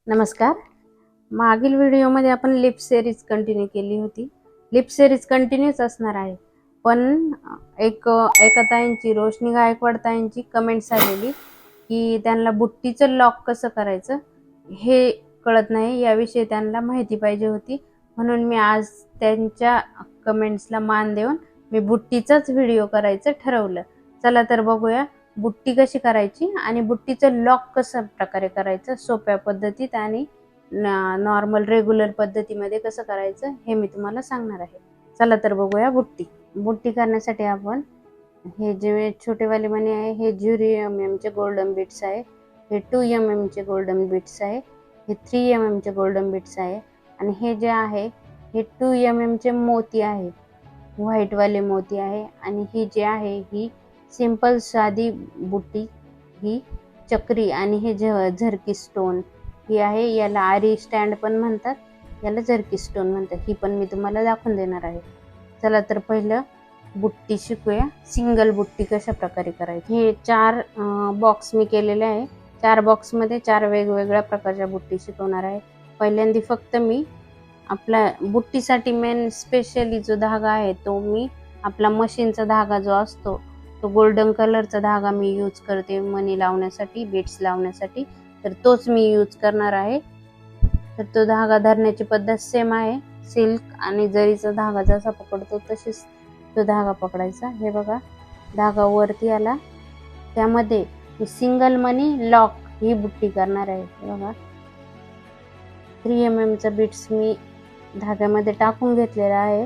नमस्कार. मागील व्हिडिओमध्ये आपण लिप सिरीज कंटिन्यू केली होती. लिप सिरीज कंटिन्यूच असणार आहे, पण एका ताईंची, रोशनी गायकवाड ताईंची कमेंट्स आलेली की त्यांना बुट्टीचं लॉक कसं करायचं हे कळत नाही, याविषयी त्यांना माहिती पाहिजे होती. म्हणून मी आज त्यांच्या कमेंट्सला मान देऊन मी बुट्टीचाच व्हिडिओ करायचं ठरवलं. चला तर बघूया बुट्टी कशी करायची आणि बुट्टीचं लॉक कसं प्रकारे करायचं सोप्या पद्धतीत आणि नॉर्मल रेग्युलर पद्धतीमध्ये कसं करायचं हे मी तुम्हाला सांगणार आहे. चला तर बघूया बुट्टी करण्यासाठी आपण हे जे छोटेवाले मणी आहे हे 0 चे गोल्डन बीट्स आहे, हे 2 चे गोल्डन बीट्स आहे, हे 3 चे गोल्डन बीट्स आहे आणि हे जे आहे हे 2 चे मोती आहे, व्हाईटवाले मोती आहे. आणि ही जे आहे ही सिंपल साधी बुट्टी, ही चक्री आणि हे झरकी स्टोन ही आहे. याला आरी स्टँड पण म्हणतात, याला झरकी स्टोन म्हणतात. ही पण मी तुम्हाला दाखवून देणार आहे. चला तर पहिलं बुट्टी शिकूया. सिंगल बुट्टी कशा प्रकारे करायची. हे 4 बॉक्स मी केलेले आहे. 4 बॉक्समध्ये 4 वेगवेगळ्या प्रकारच्या बुट्टी शिकवणार आहे. पहिल्यांदा फक्त मी आपला बुट्टीसाठी मेन स्पेशली जो धागा आहे तो मी आपला मशीनचा धागा जो असतो तो गोल्डन कलरचा धागा मी यूज करते मणी लावण्यासाठी, बीट्स लावण्यासाठी. तर तोच मी यूज करणार आहे. तर तो धागा धरण्याची पद्धत सेम आहे. सिल्क आणि जरीचा धागा जसा पकडतो तसेच तो धागा पकडायचा. हे बघा, धागा वरती आला, त्यामध्ये मी सिंगल मनी लॉक ही बुट्टी करणार आहे. हे बघा, 3 चा बीट्स मी धाग्यामध्ये टाकून घेतलेला आहे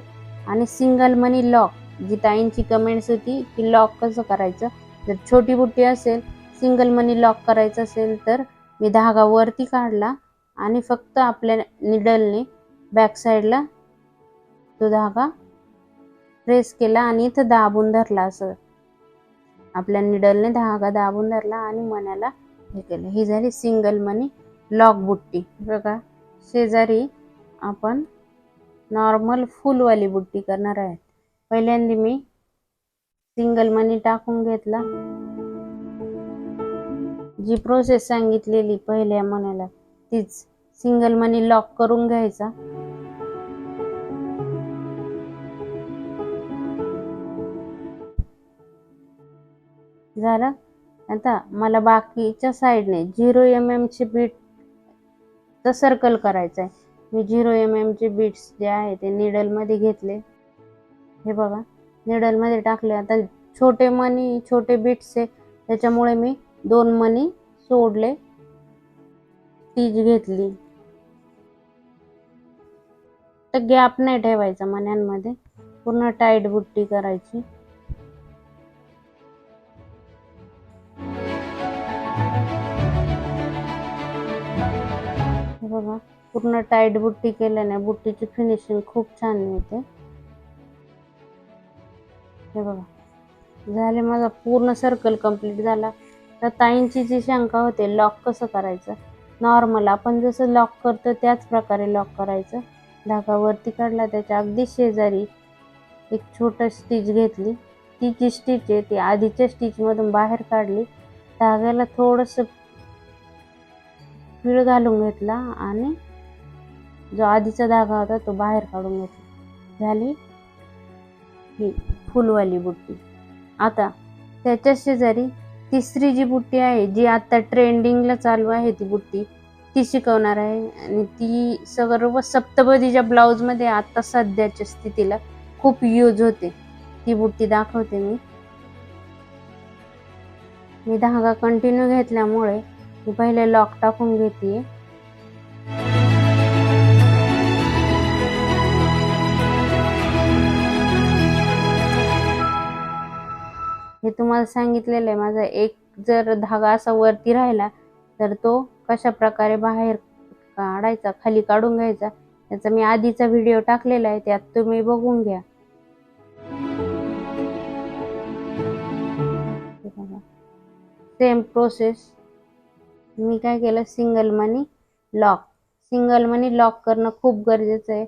आणि सिंगल मनी लॉक, जी ताईंची कमेंट्स होती की लॉक कसं करायचं, जर छोटी बुट्टी असेल, सिंगल मनी लॉक करायचं असेल तर मी धागा वरती काढला आणि फक्त आपल्या निडलने बॅक साईडला तो धागा प्रेस केला आणि इथं दाबून धरला. असं आपल्या निडलने धागा दाबून धरला आणि मण्याला हे केलं. ही झाली सिंगल मनी लॉक बुट्टी. बघा, शेजारी आपण नॉर्मल फुलवाली बुट्टी करणार आहे. पहिल्यांदा मी सिंगल मनी टाकून घेतला, जी प्रोसेस सांगितलेली पहिल्या मण्याला तीच. सिंगल मनी लॉक करून घ्यायचा. झालं. आता मला बाकीच्या साईडने 0 चे बीट सर्कल करायचं आहे. मी 0 चे बीट्स जे आहे ते निडल मध्ये घेतले. हे बघा, निडल मध्ये टाकले. आता छोटे मनी, छोटे बीट्स आहे त्याच्यामुळे मी 2 मनी सोडले, स्टिच घेतली. तर गॅप नाही ठेवायचा मण्यांमध्ये, पूर्ण टाईट बुट्टी करायची. हे बघा, पूर्ण टाईट बुट्टी केल्याने बुट्टीची फिनिशिंग खूप छान होते. हे बघा, झाले, माझा पूर्ण सर्कल कंप्लीट झाला. तर ताईंची जी शंका होते लॉक कसं करायचं, नॉर्मल आपण जसं लॉक करतो त्याच प्रकारे लॉक करायचं. धागा वरती काढला, त्याच्या अगदी शेजारी एक छोटं स्टिच घेतली. ती जी स्टिच आहे ती आधीच्या स्टिचमधून बाहेर काढली, धाग्याला थोडंसं पीळ घालून घेतला आणि जो आधीचा धागा होता तो बाहेर काढून घेतला. झाली ही फुलवाली बुट्टी. आता त्याच्या शेजारी तिसरी जी बुट्टी आहे, जी आता ट्रेंडिंगला चालू आहे, ती बुट्टी ती शिकवणार आहे. आणि ती सर्व सप्तपदीच्या ब्लाऊजमध्ये आता सध्याच्या स्थितीला खूप यूज होते. ती बुट्टी दाखवते मी धागा कंटिन्यू घेतल्यामुळे मी पहिले लॉक टाकून घेते. हे तुम्हाला सांगितलेलं आहे. माझा एक जर धागा असा वरती राहिला तर तो कशा प्रकारे बाहेर काढायचा, खाली काढून घ्यायचा, याचा मी आधीचा व्हिडिओ टाकलेला आहे, त्यात तुम्ही बघून घ्या. सेम प्रोसेस मी काय केलं, सिंगल मनी लॉक करणं खूप गरजेचं आहे.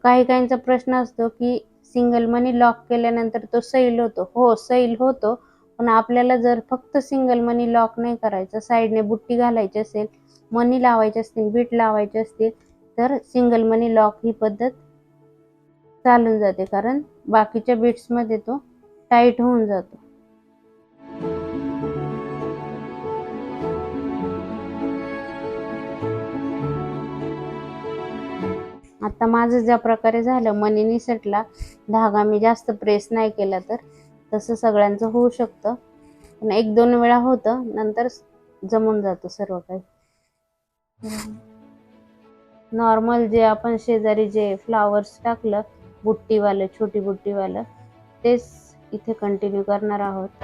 काही काहींचा प्रश्न असतो की सिंगल मनी लॉक केल्यानंतर तो सैल होतो. हो, सैल होतो, पण आपल्याला जर फक्त सिंगल मनी लॉक नाही करायचं, साईडने बुट्टी घालायची असेल, मनी लावायचे असतील, बीट लावायचे असतील, तर सिंगल मनी लॉक ही पद्धत चालून जाते, कारण बाकीच्या बीट्स मध्ये तो टाईट होऊन जातो. आता माझं ज्या प्रकारे झालं, मनी निसटला, धागा मी जास्त प्रेस नाही केला, तर तसं सगळ्यांचं होऊ शकतं, पण 1-2 वेळा होतं, नंतर जमून जातं सर्व काही. नॉर्मल जे आपण शेजारी जे फ्लावर्स टाकलं, बुट्टीवालं, छोटी बुट्टीवालं, तेच इथे कंटिन्यू करणार आहोत.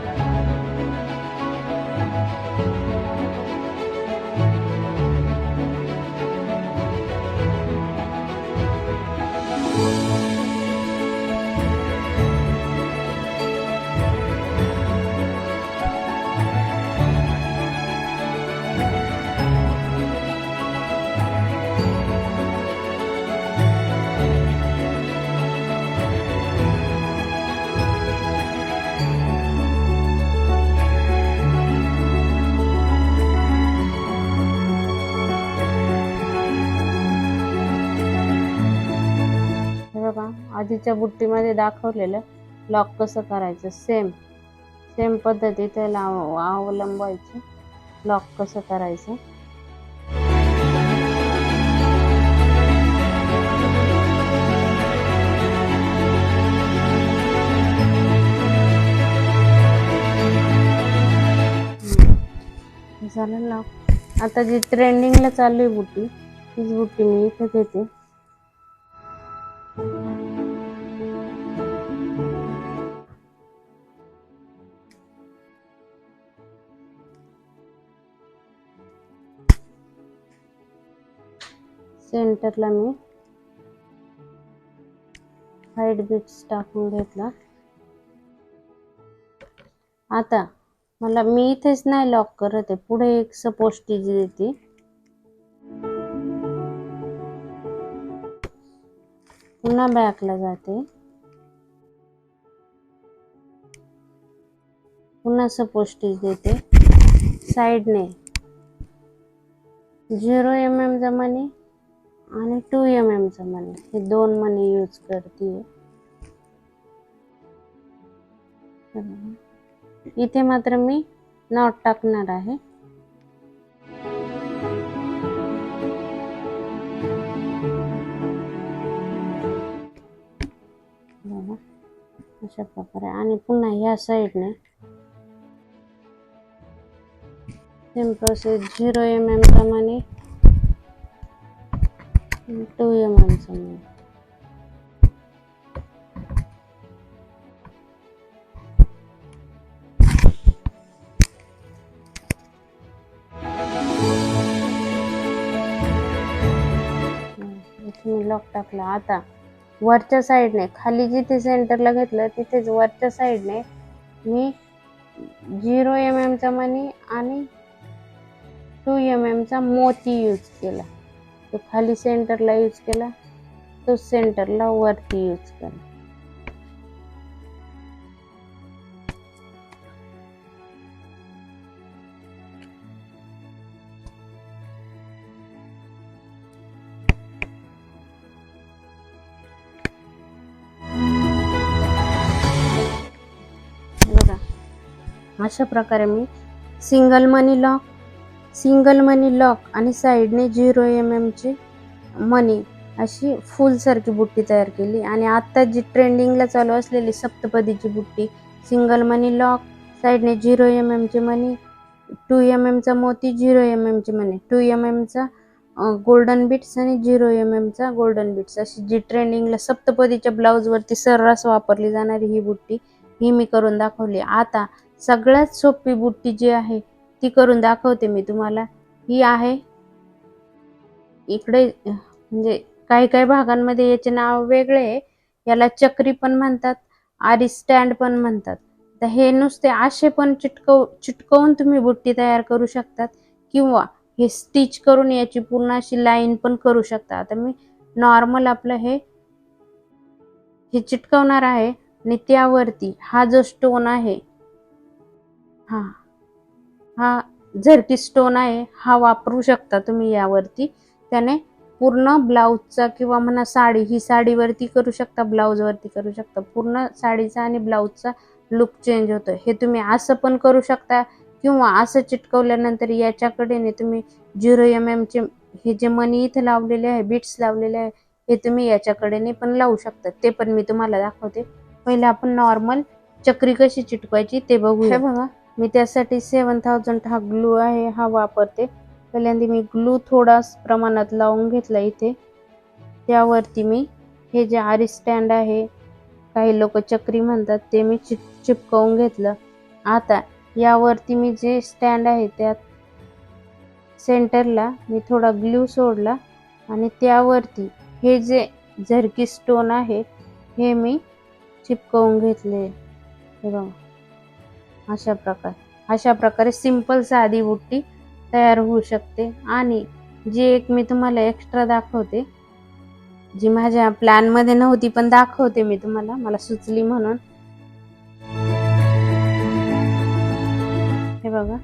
बघा, आधीच्या बुट्टीमध्ये दाखवलेलं लॉक कसं करायचं, सेम पद्धती त्याला अवलंबायचं, लॉक कसं करायचं. झालं लॉक. आता जी ट्रेंडिंगला चालू आहे बुट्टी, तीच बुट्टी मी इथे घेते. सेंटरला मी साईड बीट्स टाकून घेतला. आता मी इथेच नाही लॉक करत आहे, पुढे एक सपोज स्टिच देते. पुन्हा बॅकला जाते, पुन्हा सपोज स्टिच देते. साईडने 0 mm चा मनी आणि 2 mm चा मनी, हे 2 मनी यूज करते. इथे मात्र मी नॉट टाकणार आहे. अशा प्रकारे, आणि पुन्हा ह्या साईडने सेम प्रोसेस, 0 mm चा मनी, 2 mm चा मनी. मी लॉक टाकला. आता वरच्या साईडने, खाली जिथे सेंटरला घेतलं तिथेच वरच्या साईडने मी 0 mm चा मनी आणि 2 mm चा मोती यूज केला. तो खाली सेंटरला यूज केला, तो सेंटरला वरती यूज केला. बघा, अशा प्रकारे मी सिंगल मनी लॉक आणि साईडने 0 mm ची मनी अशी फुल सारखी बुट्टी तयार केली. आणि आता जी ट्रेंडिंगला चालू असलेली सप्तपदीची बुट्टी, सिंगल मनी लॉक, साईडने 0 mm ची मनी, 2 mm चा मोती, 0 mm ची मनी, 2 mm चा गोल्डन बीट्स आणि 0 mm चा गोल्डन बीट्स, अशी जी ट्रेंडिंगला सप्तपदीच्या ब्लाउज वरती सर्रास वापरली जाणारी ही बुट्टी, ही मी करून दाखवली. आता सगळ्यात सोपी बुट्टी जी आहे ती करून दाखवते मी तुम्हाला. ही आहे, इकडे म्हणजे काही भागांमध्ये याचे नाव वेगळे आहे. याला चक्री पण म्हणतात, आरी स्टँड पण म्हणतात. तर हे नुसते असे पण चिटकवून तुम्ही बुट्टी तयार करू शकतात, किंवा हे स्टिच करून याची पूर्ण अशी लाईन पण करू शकता. आता मी नॉर्मल आपलं हे चिटकवणार आहे, आणि त्यावरती हा जो स्टोन आहे हा हा झरकी स्टोन आहे, हा वापरू शकता तुम्ही यावरती. त्याने पूर्ण ब्लाऊजचा किंवा म्हणा साडी, ही साडीवरती करू शकता, ब्लाऊजवरती करू शकता. पूर्ण साडीचा आणि ब्लाऊजचा लुक चेंज होतो. हे तुम्ही असं पण करू शकता किंवा असं चिटकवल्यानंतर याच्याकडे तुम्ही 0 चे हे जे मणी इथे लावलेले आहे, बीट्स लावलेले आहे, हे तुम्ही याच्याकडे पण लावू शकता. ते पण मी तुम्हाला दाखवते. पहिले आपण नॉर्मल चक्री कशी चिटकवायची ते बघूया. हे बघा, मी त्यासाठी 7000 हा ग्लू आहे, हा वापरते. पहिल्यांदा मी ग्लू थोडा प्रमाणात लावून घेतला इथे. त्यावरती मी हे जे आरी स्टँड आहे, काही लोक चक्री म्हणतात, ते मी चिपकवून घेतलं. आता यावरती मी जे स्टँड आहे त्यात सेंटरला मी थोडा ग्लू सोडला आणि त्यावरती हे जे झरकी स्टोन आहे हे मी चिपकवून घेतले. हे बघा, अशा प्रकारे सिंपल साधी बुट्टी तयार होऊ शकते. आणि जी एक मी तुम्हाला एक्स्ट्रा दाखवते, जी माझ्या प्लॅन मध्ये नव्हती पण दाखवते मी तुम्हाला, मला सुचली म्हणून. हे बघा,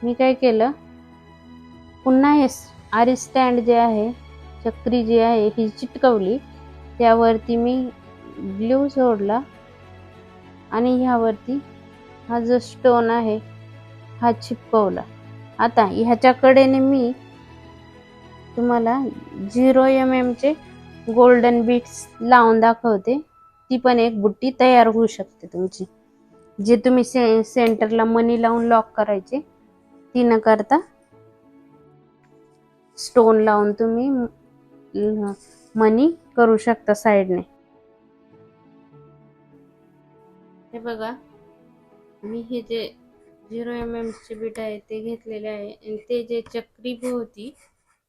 मी काय केलं, पुन्हा हे आरी स्टँड जे आहे, चक्री जी आहे ही चिटकवली. त्यावरती मी ग्लू सोडला आणि ह्यावरती हा जो स्टोन आहे हा चिपकवला. आता ह्याच्याकडेने मी तुम्हाला 0 चे गोल्डन बीट्स लावून दाखवते. ती पण एक बुट्टी तयार होऊ शकते तुमची. जे तुम्ही सेंटरला मनी लावून लॉक करायचे, ती न करता स्टोन लावून तुम्ही मनी करू शकता साइडने. हे बघा, मी हे जे 0 चे बीट आहे ते घेतलेले आहे आणि ते जे चक्री भोवती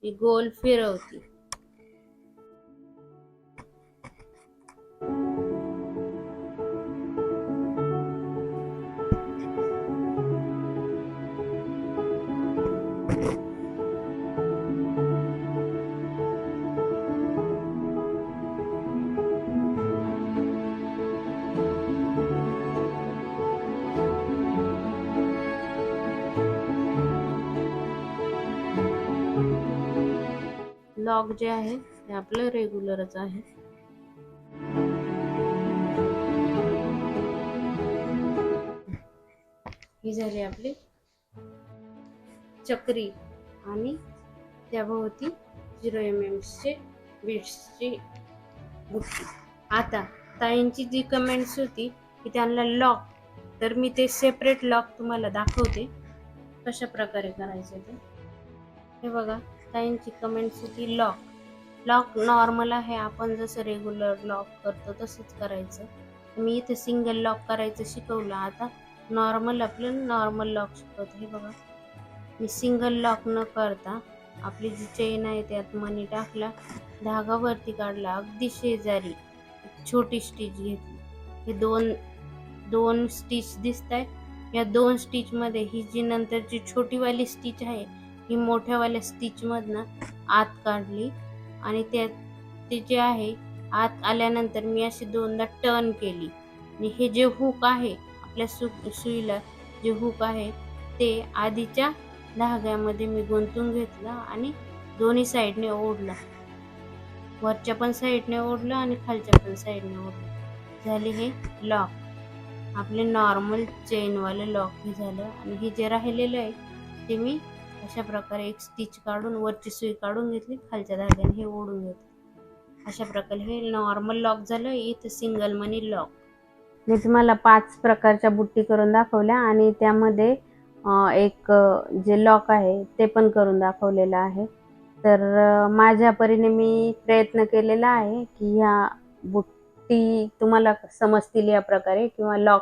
मी गोल फिरवती. लॉक जे आहे ते आपलं रेग्युलरच आहे. ही झाली आपली चक्री आणि त्याभोवती 0 चे बीट्सची बुट्टी. आता ताईंची जी कमेंट्स होती की त्यांना लॉक, तर मी ते सेपरेट लॉक तुम्हाला दाखवते कशा प्रकारे करायचे ते. हे बघा, ताईंची कमेंट्स होती लॉक नॉर्मल आहे, आपण जसं रेग्युलर लॉक करतो तसंच करायचं. मी इथे सिंगल लॉक करायचं शिकवलं. आता आपलं नॉर्मल लॉक शिकवते. हे बघा, मी सिंगल लॉक न करता आपली जी चेन आहे त्यात मनी टाकला, धागा वरती काढला, अगदी शेजारी छोटी स्टिच घेतली. हे दोन स्टिच दिसत आहे. या 2 स्टिच मध्ये ही जी नंतरची छोटीवाली स्टिच आहे ही मोठ्यावाल्या स्टिच मधनं आत काढली आणि ते जे आहे आत आल्यानंतर मी अशी 2दा टर्न केली आणि हे जे हुक आहे आपल्या सुईला, जे हुक आहे ते आधीच्या धाग्यामध्ये मी गुंतून घेतला आणि दोन्ही साईडने ओढला. वरच्या पण साईडने ओढलं आणि खालच्या पण साईडने ओढलं. झाले हे लॉक, आपले नॉर्मल चेनवाले लॉक हे झालं. आणि हे जे राहिलेलं आहे ते मी अशा प्रकारे एक स्टिच काढून वरची सुई काढून घेतली, खालच्या धाग्याने हे ओढून घेतलं. अशा प्रकारे हे नॉर्मल लॉक झालं. इथं सिंगल मनी लॉक. मी तुम्हाला 5 प्रकारच्या बुट्टी करून दाखवल्या आणि त्यामध्ये एक जे लॉक आहे ते पण करून दाखवलेलं आहे. तर माझ्या परीने मी प्रयत्न केलेला आहे की ह्या बुट्टी तुम्हाला समजतील या प्रकारे, किंवा लॉक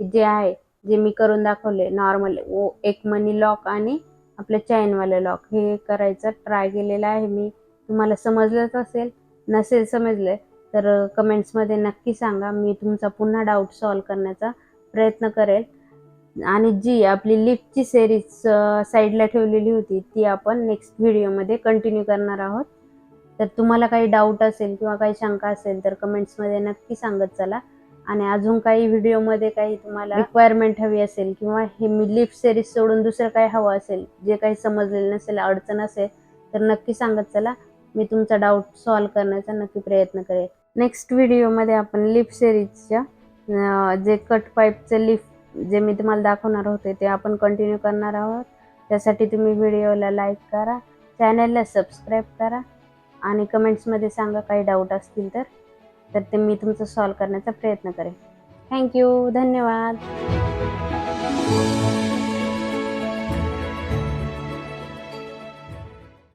जे आहे जे मी करून दाखवले नॉर्मल एक मनी लॉक आणि आपलं चैनवाले लॉक, हे करायचं ट्राय केलेला आहे मी. तुम्हाला समजलंच असेल, नसेल समजलं तर कमेंट्समध्ये नक्की सांगा. मी तुमचा पुन्हा डाऊट सॉल्व करण्याचा प्रयत्न करेल. आणि जी आपली लिफ्टची सिरीज साईडला ठेवलेली होती ती आपण नेक्स्ट व्हिडिओमध्ये कंटिन्यू करणार आहोत. तर तुम्हाला काही डाऊट असेल किंवा काही शंका असेल तर कमेंट्समध्ये नक्की सांगत चला. आणि अजून काही व्हिडिओमध्ये काही तुम्हाला रिक्वायरमेंट हवी असेल किंवा हे मी लिप सिरीज सोडून दुसरं काही हवं असेल, जे काही समजलेलं नसेल, अडचण असेल, तर नक्की सांगत चला. मी तुमचा डाऊट सॉल्व्ह करण्याचा नक्की प्रयत्न करेन. नेक्स्ट व्हिडिओमध्ये आपण लिप सिरीजच्या जे कट पाईपचं लिप जे मी तुम्हाला दाखवणार होते ते आपण कंटिन्यू करणार आहोत. त्यासाठी तुम्ही व्हिडिओला लाईक करा, चॅनलला सबस्क्राईब करा आणि कमेंट्समध्ये सांगा काही डाऊट असतील तर ते मी तुमचं सॉल्व्ह करण्याचा प्रयत्न करेन. थँक्यू. धन्यवाद.